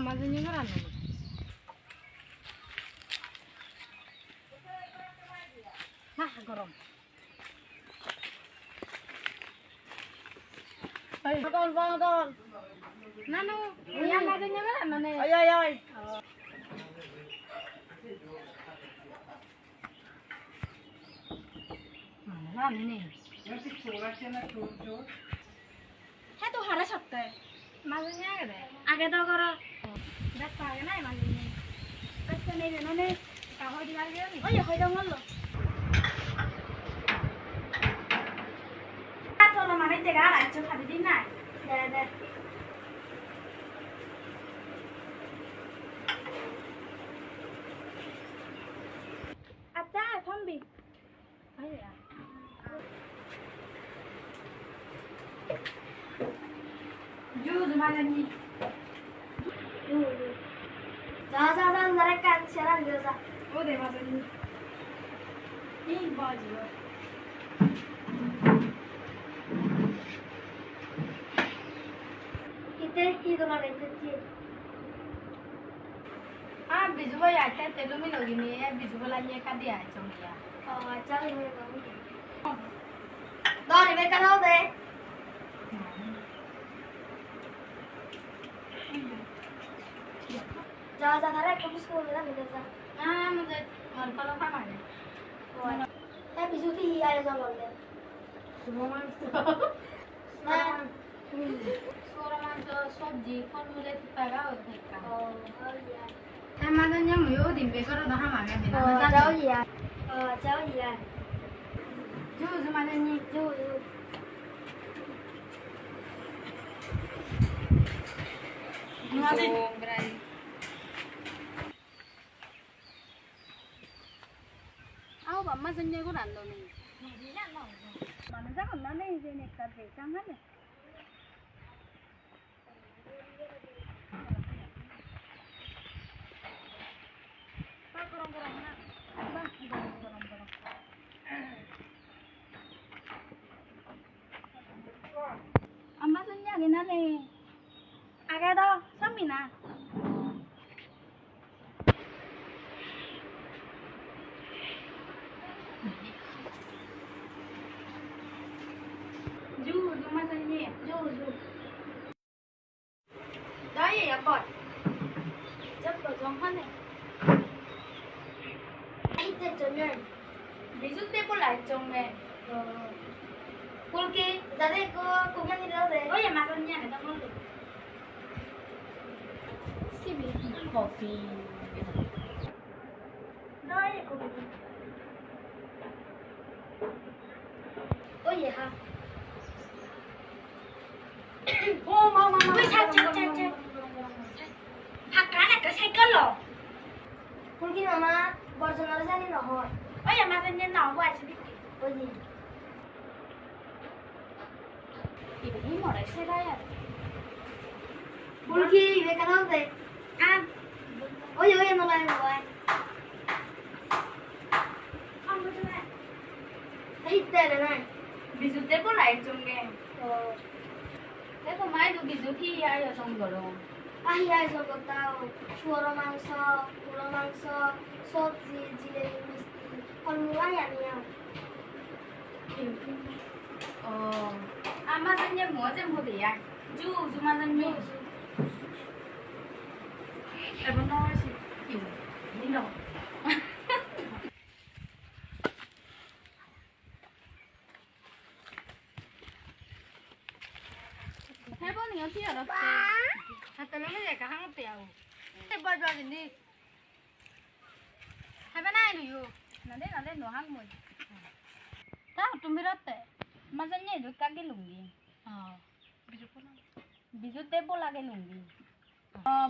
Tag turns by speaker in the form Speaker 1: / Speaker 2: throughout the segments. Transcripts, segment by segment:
Speaker 1: মাজনী রান্না গরম Con con. Nanu, yang mazanya mana nih? Ayo ayo. Mana nih? Yang sih suratnya na jujur. Heh tuh harus sakte. Mazanya ada. Agak tau karo. Das pakai nih mazanya. Das nih nih. Kau di lagi nih. Oh ya, kau dong lo. Mana jaga lah, cuma ada di mana? Ada. Ada, zombie. Ayo ya. Jus mana nih? Jangan mereka siaran biasa. Oh deh mana nih? Ini baju. Biju भाई आते हैं तेलु में लोगी नहीं है बिजु वाला ये का दिया है चुनिया अच्छा ही है दो रिमेक का हो गए जा जा थारा कब स्कूल में ना मिले जा हाँ मुझे घर पर लोग काम आए है बिजु की ही आए जो लोग Soraman to sobji kon mule tipaga hote ka. Amadan yang muyo dimbe karo dah hamanga bina. Jauh ya. Jauh ya. Jauh zaman ni jauh. Ngadi. Berai. Au ba masan ye ko ran lo ni. Ni na lo. Mana ja kon na nei je ne ka be chang ha ne. Amma sanya gina ne. Aga do, samina. Ju, cuma sanya. Ju. Đó gì vậy con? Rất là giống hết này. Itte 저는 미주 때 볼라 정말 볼게 자네 그 고객님들 돼. 어예 맞았냐 내가 몰래. CBD 커피. 너의 고객님. 어예 하. 오 마마. 왜 차차차차. 바깥에 그 색깔로. 볼게 마마. 버전으로 사는 거 헐. 어야 맞았냐 나오고 아시지? 어디? 이거 이 뭐라 세가야. 볼기 왜 가는데? 아. 어여 놀아요 뭐야? 안 보잖아. 이때는 비주 때 볼라이 좀게. 내가 많이도 비주 티야요 정도로. 아이야 저거 따오. 주어로 망서, 불어 망서. 소지 지레 미스티 헐무라이 아니야. 아마선녀 뭐지 뭐야? 주마선녀. 에번 나와시. 이노. 해보니 어떻게 알았어? 하여튼 너무 얘가 한 것도 야고. 해봐줘 아진디. Hai bên này rồi, nó lên nó hăng mồi. Tao tụi mình rất tệ, mà dân nhảy được các cái lủng gì. ví dụ tế bố là cái lủng gì.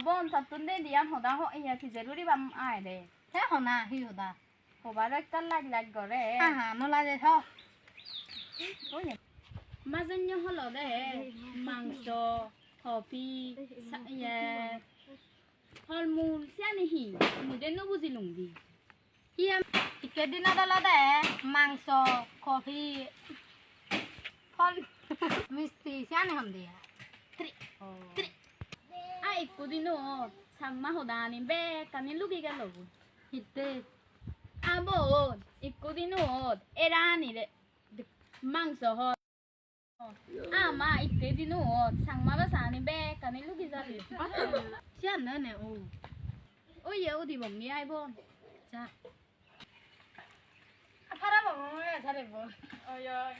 Speaker 1: Bọn thật tuần đến đi ăn họ đã họ ấy thì giờ đi băm ai đấy. Thế họ nào hiểu ta? Họ bảo là cắt lại gọi đấy. Nó là gì thôi. Mà dân nhảy họ là đấy, mang cho coffee, hormone, xe này hỉ, mình đến nó gì lủng gì. Iya, tiga din adalah deh, mangso, kopi, kon, misti, siapa nih dia? Tri, tri,
Speaker 2: ikku dinot sangma hodani be kani lugi gel
Speaker 1: Hitte.
Speaker 2: abon ikku dinot erani re mangso hot ama ikku dinot sangma basani be kani lugi jali
Speaker 1: Sian nữa nè ồ.
Speaker 2: ôi yêu thì bổng đi ai bon
Speaker 1: Dạ. À, 팔아봐 먹어야 잘해 뭐.
Speaker 2: ơi ơi